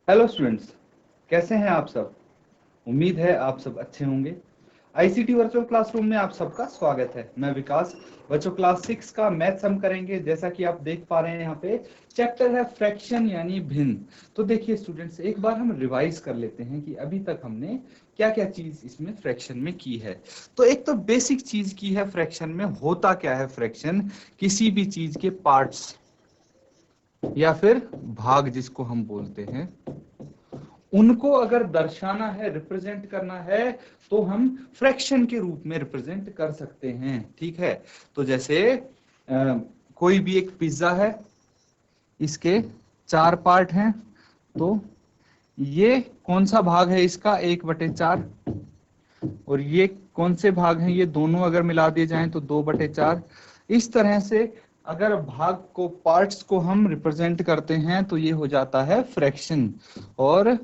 Hello students, कैसे हैं आप सब। उम्मीद है आप सब अच्छे होंगे। आईसीटी वर्चुअल क्लासरूम में आप सबका स्वागत है। मैं विकास। बच्चों, क्लास 6 का मैथ्स हम करेंगे। जैसा कि आप देख पा रहे हैं यहाँ पे चैप्टर है फ्रैक्शन यानी भिन्न। तो देखिए स्टूडेंट्स, एक बार हम रिवाइज कर लेते हैं कि अभी तक हमने क्या क्या चीज इसमें फ्रैक्शन में की है। तो एक तो बेसिक चीज की है फ्रैक्शन में। होता क्या है फ्रैक्शन? किसी भी चीज के पार्ट्स या फिर भाग जिसको हम बोलते हैं, उनको अगर दर्शाना है, रिप्रेजेंट करना है, तो हम फ्रैक्शन के रूप में रिप्रेजेंट कर सकते हैं। ठीक है। तो जैसे कोई भी एक पिज्जा है, इसके 4 पार्ट हैं, तो ये कौन सा भाग है इसका? 1/4। और ये कौन से भाग हैं? ये दोनों अगर मिला दिए जाएं तो 2/4। इस तरह से अगर भाग को, पार्ट्स को हम रिप्रेजेंट करते हैं तो ये हो जाता है फ्रैक्शन। और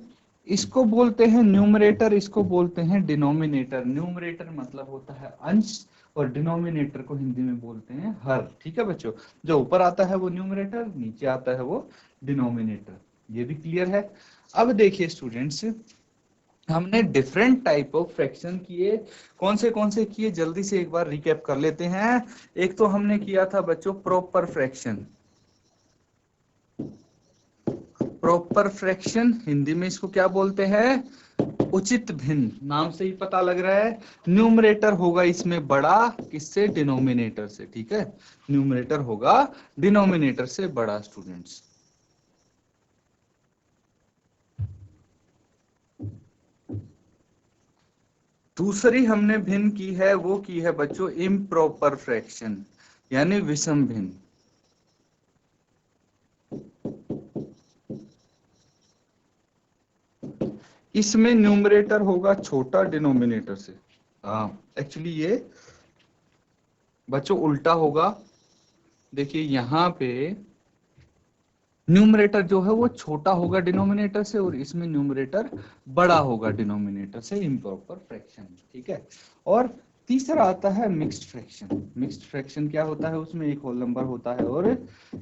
इसको बोलते हैं न्यूमरेटर, इसको बोलते हैं डिनोमिनेटर। न्यूमरेटर मतलब होता है अंश, और डिनोमिनेटर को हिंदी में बोलते हैं हर। ठीक है बच्चों, जो ऊपर आता है वो न्यूमरेटर, नीचे आता है वो डिनोमिनेटर। ये भी क्लियर है। अब देखिए स्टूडेंट्स, हमने डिफरेंट टाइप ऑफ फ्रैक्शन किए। कौन से किए, जल्दी से एक बार रिकैप कर लेते हैं। एक तो हमने किया था बच्चों proper fraction. Proper fraction Hindi में इसको क्या बोलते हैं? उचित भिन्न। नाम से ही पता लग रहा है। न्यूमरेटर होगा इसमें बड़ा, किससे? डिनोमिनेटर से। ठीक है, न्यूमरेटर होगा डिनोमिनेटर से बड़ा स्टूडेंट्स। दूसरी हमने भिन्न की है, वो की है बच्चों इम्प्रॉपर फ्रैक्शन, यानी विषम भिन्न। इसमें न्यूमरेटर होगा छोटा डिनोमिनेटर से। हाँ, एक्चुअली ये बच्चों उल्टा होगा। देखिए यहाँ पे न्यूमरेटर जो है वो छोटा होगा डिनोमिनेटर से, और इसमें न्यूमरेटर बड़ा होगा डिनोमिनेटर से। Improper fraction. ठीक है। और तीसरा आता है मिक्स्ड फ्रैक्शन। मिक्स्ड फ्रैक्शन क्या होता है? उसमें एक होल नंबर होता है और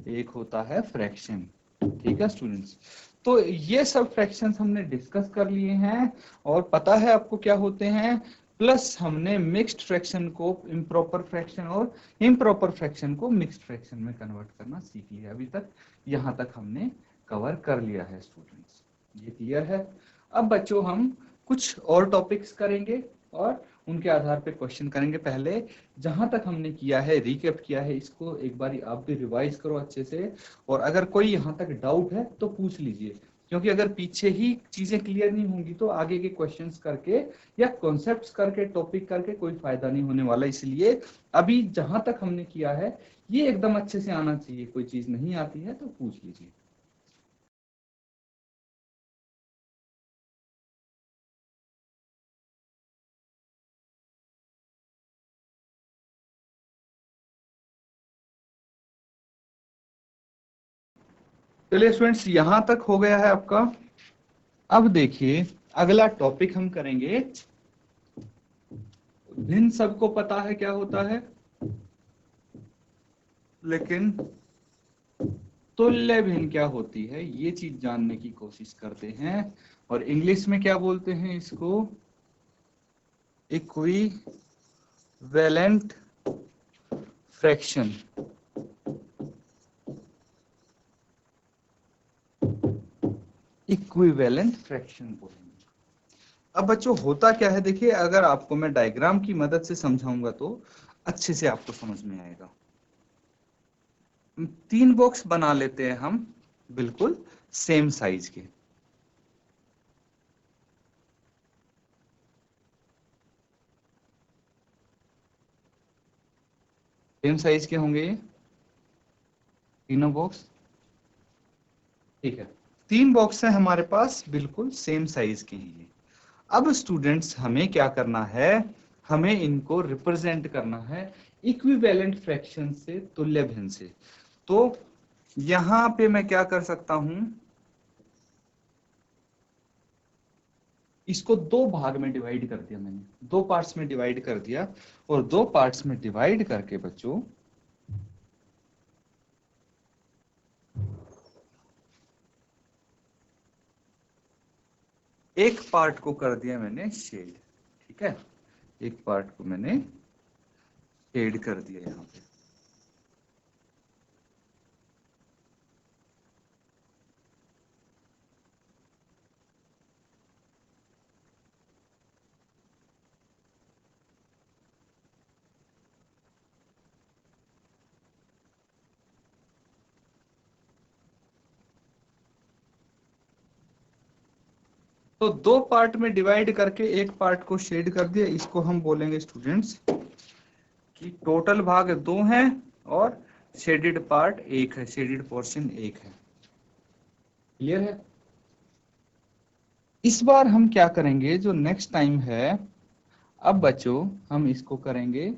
एक होता है फ्रैक्शन। ठीक है स्टूडेंट्स, तो ये सब फ्रैक्शंस हमने डिस्कस कर लिए हैं, और पता है आपको क्या होते हैं। प्लस हमने मिक्स्ड फ्रैक्शन को इम्प्रॉपर फ्रैक्शन और इम्प्रॉपर फ्रैक्शन को मिक्स्ड फ्रैक्शन में कन्वर्ट करना सीख लिया। अभी तक यहाँ तक हमने कवर कर लिया है स्टूडेंट्स। ये क्लियर है। अब बच्चों हम कुछ और टॉपिक्स करेंगे और उनके आधार पे क्वेश्चन करेंगे। पहले जहां तक हमने किया है, रिकैप किया है, इसको एक बार आप भी रिवाइज करो अच्छे से। और अगर कोई यहाँ तक डाउट है तो पूछ लीजिए, क्योंकि अगर पीछे ही चीजें क्लियर नहीं होंगी तो आगे के क्वेश्चंस करके या कॉन्सेप्ट्स करके, टॉपिक करके कोई फायदा नहीं होने वाला। इसलिए अभी जहां तक हमने किया है ये एकदम अच्छे से आना चाहिए। कोई चीज नहीं आती है तो पूछ लीजिए। चलिए स्टूडेंट्स, यहां तक हो गया है आपका। अब देखिए अगला टॉपिक हम करेंगे। भिन्न सबको पता है क्या होता है, लेकिन तुल्य भिन्न क्या होती है ये चीज जानने की कोशिश करते हैं। और इंग्लिश में क्या बोलते हैं इसको? Equivalent fraction. इक्विवेलेंट फ्रैक्शन बोलेंगे। अब बच्चों होता क्या है, देखिए अगर आपको मैं डायग्राम की मदद से समझाऊंगा तो अच्छे से आपको समझ में आएगा। 3 बॉक्स बना लेते हैं हम, बिल्कुल सेम साइज के। सेम साइज के होंगे ये तीनों बॉक्स। ठीक है, 3 बॉक्स है हमारे पास, बिल्कुल सेम साइज के हैं ये। अब स्टूडेंट्स हमें क्या करना है? हमें इनको रिप्रेजेंट करना है इक्विवेलेंट फ्रैक्शन से, तुल्य भिन्न से। तो यहां पे मैं क्या कर सकता हूं, इसको 2 भाग में डिवाइड कर दिया मैंने, 2 पार्ट्स में डिवाइड कर दिया। और 2 पार्ट्स में डिवाइड करके बच्चों एक पार्ट को कर दिया मैंने शेड, ठीक है, एक पार्ट को मैंने शेड कर दिया यहाँ पे। तो दो पार्ट में डिवाइड करके एक पार्ट को शेड कर दिया, इसको हम बोलेंगे स्टूडेंट्स कि टोटल भाग 2 हैं और शेडेड पार्ट 1 है, शेडेड पोर्शन 1 है। क्लियर है? इस बार हम क्या करेंगे, जो नेक्स्ट टाइम है, अब बच्चों हम इसको करेंगे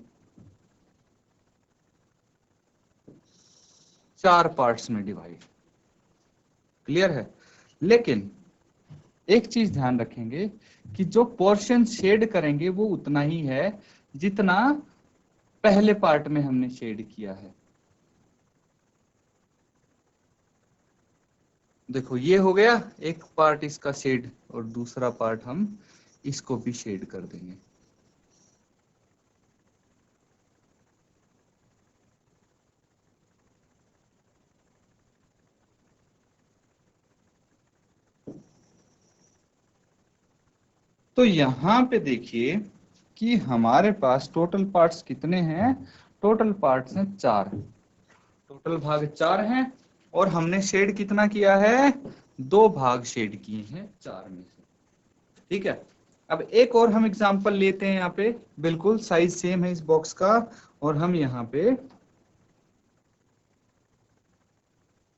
4 पार्ट्स में डिवाइड। क्लियर है? लेकिन एक चीज ध्यान रखेंगे कि जो पोर्शन शेड करेंगे वो उतना ही है जितना पहले पार्ट में हमने शेड किया है। देखो ये हो गया एक पार्ट इसका शेड, और दूसरा पार्ट हम इसको भी शेड कर देंगे। तो यहां पे देखिए कि हमारे पास टोटल पार्ट्स कितने हैं, टोटल पार्ट्स हैं 4, टोटल भाग 4 हैं, और हमने शेड कितना किया है, 2 भाग शेड किए हैं 4 में से। ठीक है, अब एक और हम एग्जांपल लेते हैं, यहाँ पे बिल्कुल साइज सेम है इस बॉक्स का, और हम यहाँ पे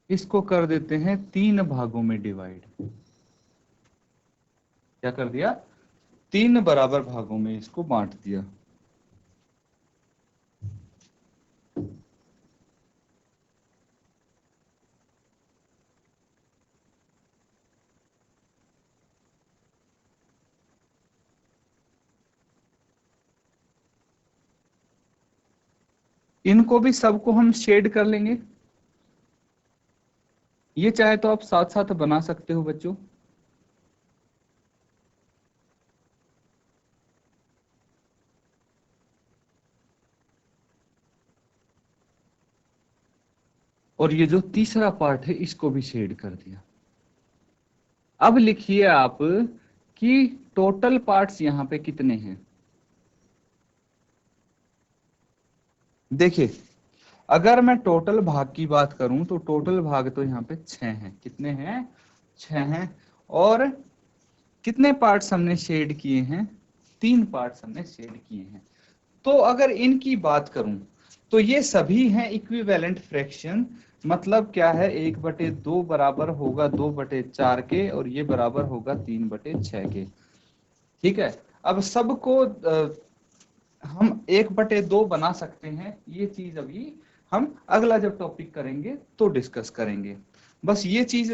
इसको कर देते हैं 3 भागों में डिवाइड। क्या कर दिया, 3 बराबर भागों में इसको बांट दिया। इनको भी सबको हम शेड कर लेंगे। ये चाहे तो आप साथ साथ बना सकते हो बच्चों। और ये जो तीसरा पार्ट है इसको भी शेड कर दिया। अब लिखिए आप कि टोटल पार्ट्स यहाँ पे कितने हैं। देखिए अगर मैं टोटल भाग की बात करूं तो टोटल भाग तो यहाँ पे 6 हैं। कितने हैं, 6 हैं। और कितने पार्ट्स हमने शेड किए हैं, 3 पार्ट्स हमने शेड किए हैं। तो अगर इनकी बात करूं तो ये सभी हैं इक्विवेलेंट फ्रैक्शन। मतलब क्या है, 1/2 बराबर होगा 2/4 के, और ये बराबर होगा 3/6 के। ठीक है, अब सबको हम 1/2 बना सकते हैं। ये चीज अभी हम अगला जब टॉपिक करेंगे तो डिस्कस करेंगे। बस ये चीज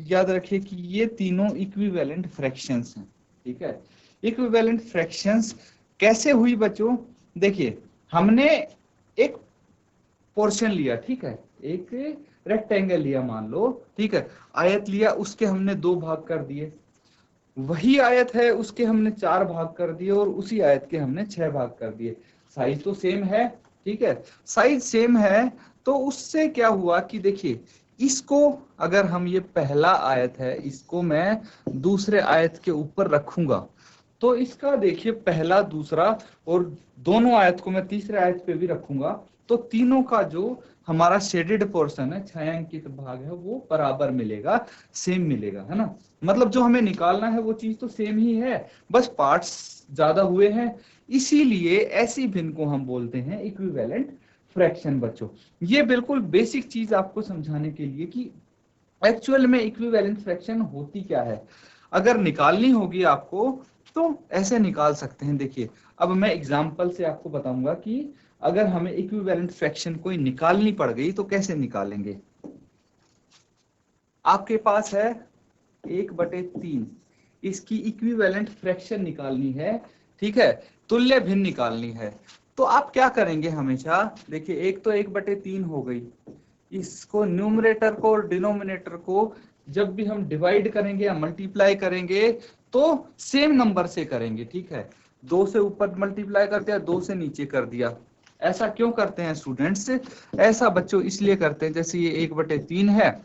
याद रखिए कि ये तीनों इक्विवेलेंट फ्रैक्शंस हैं। ठीक है, इक्विवेलेंट फ्रैक्शंस कैसे हुई बच्चों, देखिए हमने एक पोर्शन लिया, ठीक है, एक रेक्टेंगल लिया मान लो, ठीक है, आयत लिया, उसके हमने 2 भाग कर दिए। वही आयत है, उसके हमने 4 भाग कर दिए, और उसी आयत के हमने 6 भाग कर दिए। साइज तो सेम है, ठीक है, साइज सेम है। तो उससे क्या हुआ कि देखिए इसको अगर हम, ये पहला आयत है, इसको मैं दूसरे आयत के ऊपर रखूंगा तो इसका देखिए पहला दूसरा, और दोनों आयत को मैं तीसरे आयत पे भी रखूंगा तो तीनों का जो हमारा शेडेड पोर्शन है, छायांकित भाग है, वो बराबर मिलेगा, सेम मिलेगा, है ना। मतलब जो हमें निकालना है वो चीज तो सेम ही है, बस पार्ट्स ज्यादा हुए हैं। इसीलिए ऐसी भिन्न को हम बोलते हैं इक्विवेलेंट फ्रैक्शन। बच्चों ये बिल्कुल बेसिक चीज आपको समझाने के लिए कि एक्चुअल में इक्विवेलेंट फ्रैक्शन होती क्या है। अगर निकालनी होगी आपको तो ऐसे निकाल सकते हैं। देखिए अब मैं एग्जांपल से आपको बताऊंगा कि अगर हमें इक्विवेलेंट फ्रैक्शन कोई निकालनी पड़ गई तो कैसे निकालेंगे। आपके पास है 1/3, इसकी इक्विवेलेंट फ्रैक्शन निकालनी है, ठीक है, तुल्य भिन्न निकालनी है। तो आप क्या करेंगे हमेशा, देखिए एक तो 1/3 हो गई, इसको न्यूमरेटर को और डिनोमिनेटर को जब भी हम डिवाइड करेंगे या मल्टीप्लाई करेंगे तो सेम नंबर से करेंगे, ठीक है। 2 से ऊपर मल्टीप्लाई कर दिया, 2 से नीचे कर दिया। ऐसा क्यों करते हैं स्टूडेंट्स? ऐसा बच्चों इसलिए करते हैं, जैसे ये 1/3 है,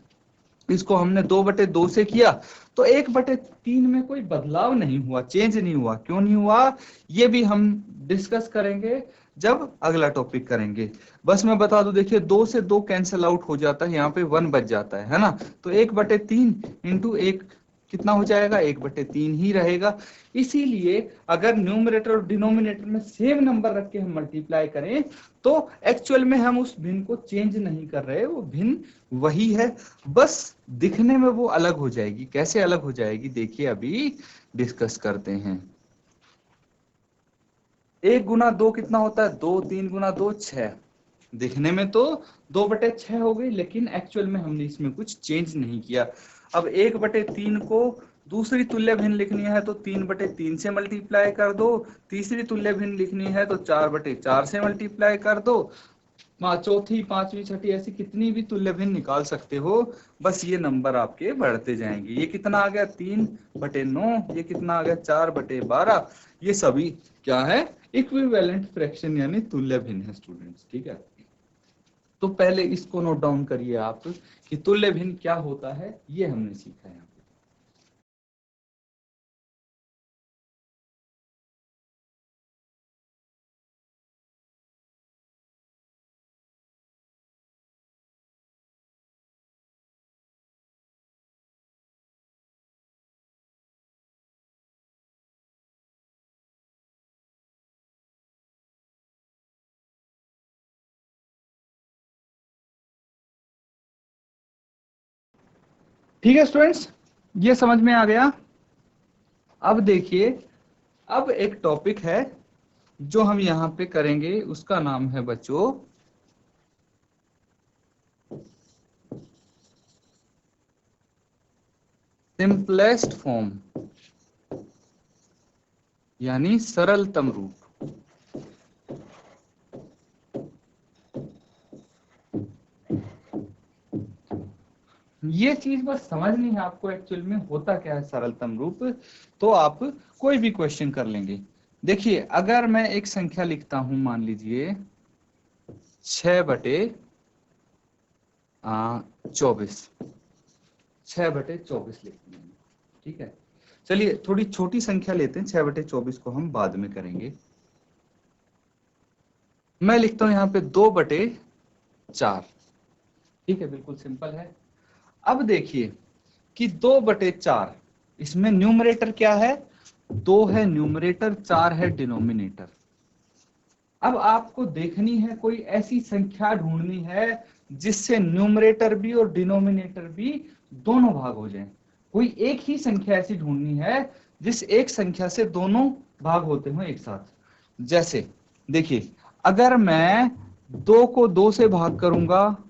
इसको हमने 2/2 से किया, तो 1/3 में कोई बदलाव नहीं हुआ, चेंज नहीं हुआ। क्यों नहीं हुआ, ये भी हम डिस्कस करेंगे जब अगला टॉपिक करेंगे। बस मैं बता दूं, देखिए 2 से 2 कैंसिल आउट हो जाता है, यहाँ पे 1 बच जाता है ना। तो 1/3 इंटू 1 कितना हो जाएगा, 1/3 ही रहेगा। इसीलिए अगर न्यूमरेटर और डिनोमिनेटर में सेम नंबर रख के हम मल्टीप्लाई करें, तो एक्चुअल में हम उस भिन्न को चेंज नहीं कर रहे, वो भिन्न वही है, बस दिखने में वो अलग हो जाएगी। कैसे अलग हो जाएगी, देखिए अभी डिस्कस करते हैं। 1 गुना 2 कितना होता है, 2, 3 गुना 2 6। दिखने में तो 2/6 हो गई, लेकिन एक्चुअल में हमने इसमें कुछ चेंज नहीं किया। अब 1/3 को दूसरी तुल्य भिन्न लिखनी है तो 3/3 से मल्टीप्लाई कर दो, तीसरी तुल्य भिन्न लिखनी है तो 4/4 से मल्टीप्लाई कर दो, चौथी, पांचवी, छठी, ऐसी कितनी भी तुल्य भिन्न निकाल सकते हो। बस ये नंबर आपके बढ़ते जाएंगे। ये कितना आ गया, 3/9, ये कितना आ गया, 4/12। ये सभी क्या है, इक्विवेलेंट फ्रैक्शन यानी तुल्य भिन्न है स्टूडेंट्स, ठीक है। तो पहले इसको नोट डाउन करिए आप कि तुल्य भिन्न क्या होता है, ये हमने सीखा है। ठीक है स्टूडेंट्स, ये समझ में आ गया। अब देखिए, अब एक टॉपिक है जो हम यहाँ पे करेंगे, उसका नाम है बच्चों सिंपलेस्ट फॉर्म, यानी सरलतम रूप। ये चीज बस समझनी है आपको, एक्चुअल में होता क्या है सरलतम रूप, तो आप कोई भी क्वेश्चन कर लेंगे। देखिए, अगर मैं एक संख्या लिखता हूं, मान लीजिए 6/24, 6/24 लिखते हैं, ठीक है। चलिए थोड़ी छोटी संख्या लेते हैं, 6/24 को हम बाद में करेंगे। मैं लिखता हूं यहाँ पे 2/4, ठीक है, बिल्कुल सिंपल है। अब देखिए कि 2/4, इसमें न्यूमरेटर क्या है, 2 है न्यूमरेटर, 4 है डिनोमिनेटर। अब आपको देखनी है, कोई ऐसी संख्या ढूंढनी है जिससे न्यूमरेटर भी और डिनोमिनेटर भी दोनों भाग हो जाएं। कोई एक ही संख्या ऐसी ढूंढनी है जिस एक संख्या से दोनों भाग होते हो एक साथ। जैसे देखिए, अगर मैं 2 को 2 से भाग करूंगा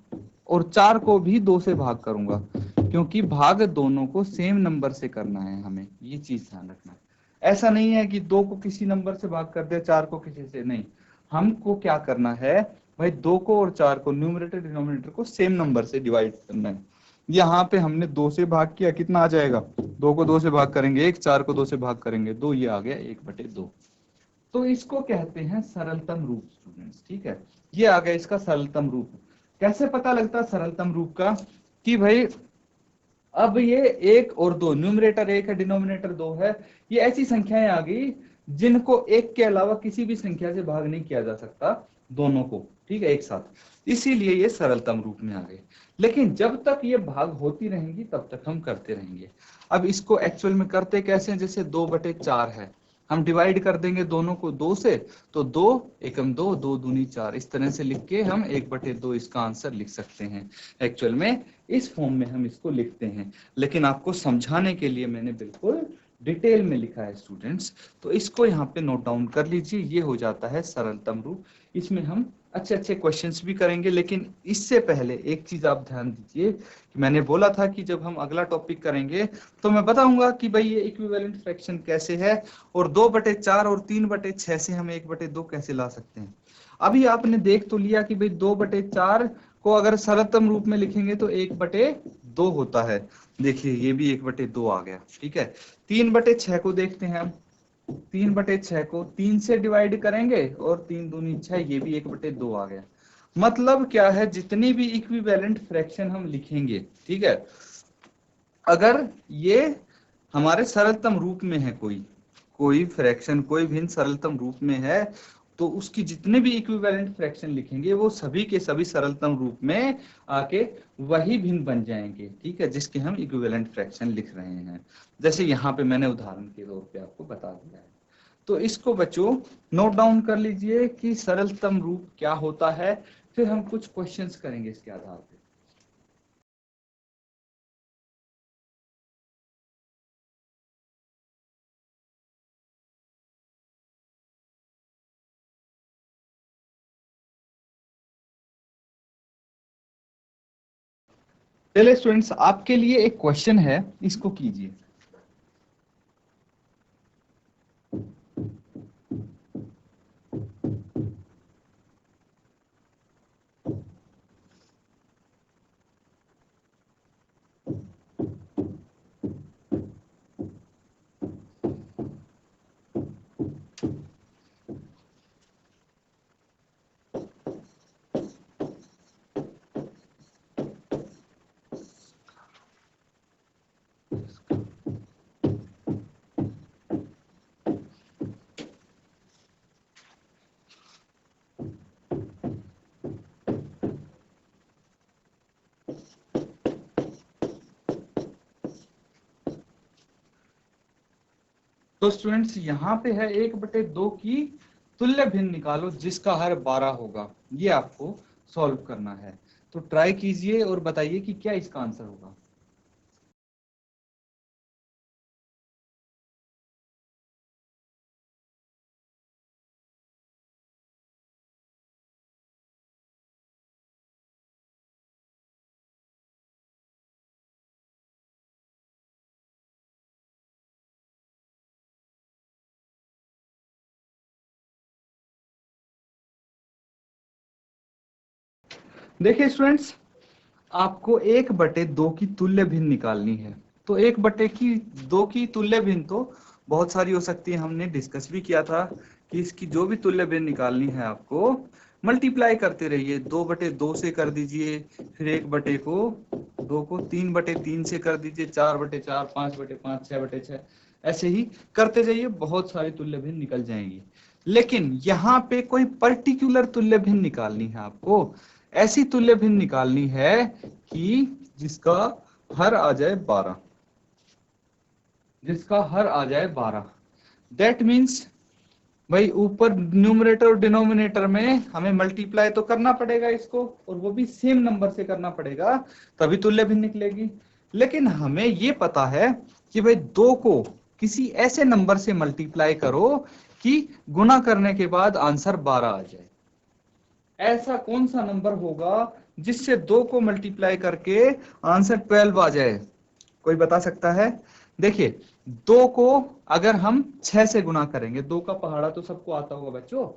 और 4 को भी 2 से भाग करूंगा, क्योंकि भाग दोनों को सेम नंबर से करना है हमें, ये चीज ध्यान रखना है। ऐसा नहीं है कि 2 को किसी नंबर से भाग कर दिया, 4 को किसी से, नहीं। हमको क्या करना है भाई, 2 को और 4 को, न्यूमरेटर डिनोमिनेटर को सेम नंबर से डिवाइड करना है। यहाँ पे हमने 2 से भाग किया, कितना आ जाएगा, 2 को 2 से भाग करेंगे 1, 4 को 2 से भाग करेंगे 2, ये आ गया 1/2। तो इसको कहते हैं सरलतम रूप स्टूडेंट्स, ठीक है। ये आ गया इसका सरलतम रूप। कैसे पता लगता है सरलतम रूप का, कि भाई अब ये 1 और 2, न्यूमरेटर 1 है, डिनोमिनेटर 2 है, ये ऐसी संख्याएं आ गई जिनको 1 के अलावा किसी भी संख्या से भाग नहीं किया जा सकता, दोनों को, ठीक है, एक साथ। इसीलिए ये सरलतम रूप में आ गए। लेकिन जब तक ये भाग होती रहेंगी तब तक हम करते रहेंगे। अब इसको एक्चुअल में करते कैसे हैं, जैसे 2/4 है, हम डिवाइड कर देंगे दोनों को 2 से, तो 2 एकम 2, 2 दूनी 4, इस तरह से लिख के हम 1/2 इसका आंसर लिख सकते हैं। एक्चुअल में इस फॉर्म में हम इसको लिखते हैं, लेकिन आपको समझाने के लिए मैंने बिल्कुल डिटेल में लिखा है स्टूडेंट्स। तो इसको यहाँ पे नोट डाउन कर लीजिए, ये हो जाता है सरलतम रूप। इसमें हम अच्छे अच्छे क्वेश्चंस भी करेंगे, लेकिन इससे पहले एक चीज आप ध्यान दीजिए कि मैंने बोला था कि जब हम अगला टॉपिक करेंगे तो मैं बताऊंगा कि भाई ये इक्विवेलेंट फ्रैक्शन कैसे है, और 2/4 और 3/6 से हम 1/2 कैसे ला सकते हैं। अभी आपने देख तो लिया कि भाई 2/4 को अगर सरलतम रूप में लिखेंगे तो 1/2 होता है। देखिए ये भी 1/2 आ गया, ठीक है। 3/6 को देखते हैं हम। 3/6 को 3 से डिवाइड करेंगे और 3 दूनी 6, ये भी 1/2 आ गया। मतलब क्या है, जितनी भी इक्विवेलेंट फ्रैक्शन हम लिखेंगे, ठीक है, अगर ये हमारे सरलतम रूप में है, कोई फ्रैक्शन, कोई भिन्न सरलतम रूप में है, तो उसकी जितने भी इक्विवेलेंट फ्रैक्शन लिखेंगे वो सभी के सभी सरलतम रूप में आके वही भिन्न बन जाएंगे, ठीक है, जिसके हम इक्विवेलेंट फ्रैक्शन लिख रहे हैं। जैसे यहाँ पे मैंने उदाहरण के तौर पे आपको बता दिया है। तो इसको बच्चों नोट डाउन कर लीजिए कि सरलतम रूप क्या होता है, फिर हम कुछ क्वेश्चंस करेंगे इसके आधार पे। चलिए स्टूडेंट्स, आपके लिए एक क्वेश्चन है, इसको कीजिए। तो स्टूडेंट्स यहाँ पे है 1/2 की तुल्य भिन्न निकालो जिसका हर 12 होगा, ये आपको सॉल्व करना है। तो ट्राई कीजिए और बताइए कि क्या इसका आंसर होगा। देखिए स्टूडेंट्स, आपको 1/2 की तुल्य भिन्न निकालनी है। तो 1/2 की तुल्य भिन्न तो बहुत सारी हो सकती है, हमने डिस्कस भी किया था कि इसकी जो भी तुल्य भिन्न निकालनी है आपको मल्टीप्लाई करते रहिए। 2/2 से कर दीजिए, फिर 1/2 को 3/3 से कर दीजिए, 4/4, 5/5, 6/6, ऐसे ही करते जाइए, बहुत सारी तुल्य भिन्न निकल जाएंगी। लेकिन यहाँ पे कोई पर्टिकुलर तुल्य भिन्न निकालनी है आपको, ऐसी तुल्य भिन्न निकालनी है कि जिसका हर आ जाए 12, जिसका हर आ जाए 12। दैट मीन्स भाई ऊपर न्यूमरेटर और डिनोमिनेटर में हमें मल्टीप्लाई तो करना पड़ेगा इसको, और वो भी सेम नंबर से करना पड़ेगा, तभी तुल्य भिन्न निकलेगी। लेकिन हमें ये पता है कि भाई 2 को किसी ऐसे नंबर से मल्टीप्लाई करो कि गुना करने के बाद आंसर 12 आ जाए। ऐसा कौन सा नंबर होगा जिससे 2 को मल्टीप्लाई करके आंसर 12 आ जाए? कोई बता सकता है? देखिए 2 को अगर हम 6 से गुना करेंगे, 2 का पहाड़ा तो सबको आता होगा बच्चों,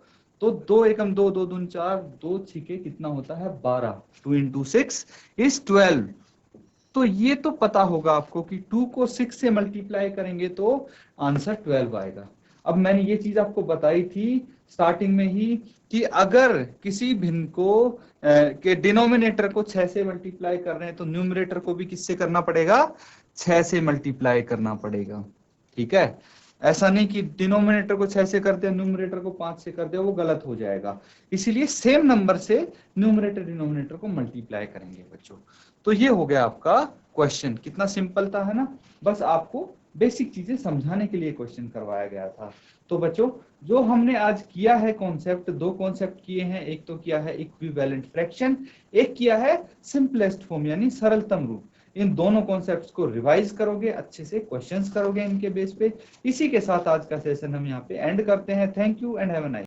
तो 2 एकम 2, 2 दून 4, 2 छिके कितना होता है 12, 2 into 6 is 12। तो ये तो पता होगा आपको कि 2 को 6 से मल्टीप्लाई करेंगे तो आंसर 12 आएगा। अब मैंने ये चीज आपको बताई थी स्टार्टिंग में ही कि अगर किसी भिन्न को के डिनोमिनेटर को 6 से मल्टीप्लाई कर रहे हैं तो न्यूमरेटर को भी किससे करना पड़ेगा? 6 से मल्टीप्लाई करना पड़ेगा, ठीक है। ऐसा नहीं कि डिनोमिनेटर को 6 से कर दे, न्यूमरेटर को 5 से कर दे, वो गलत हो जाएगा। इसीलिए सेम नंबर से न्यूमरेटर डिनोमिनेटर को मल्टीप्लाई करेंगे बच्चों। तो ये हो गया आपका क्वेश्चन। कितना सिंपल था, है ना? बस आपको बेसिक चीजें समझाने के लिए क्वेश्चन करवाया गया था। तो बच्चों जो हमने आज किया है कॉन्सेप्ट, 2 कॉन्सेप्ट किए हैं। एक तो किया है इक्विवेलेंट फ्रैक्शन, एक किया है सिंपलेस्ट फॉर्म यानी सरलतम रूप। इन दोनों कॉन्सेप्ट्स को रिवाइज करोगे, अच्छे से क्वेश्चंस करोगे इनके बेस पे। इसी के साथ आज का सेशन हम यहाँ पे एंड करते हैं। Thank you and have a nice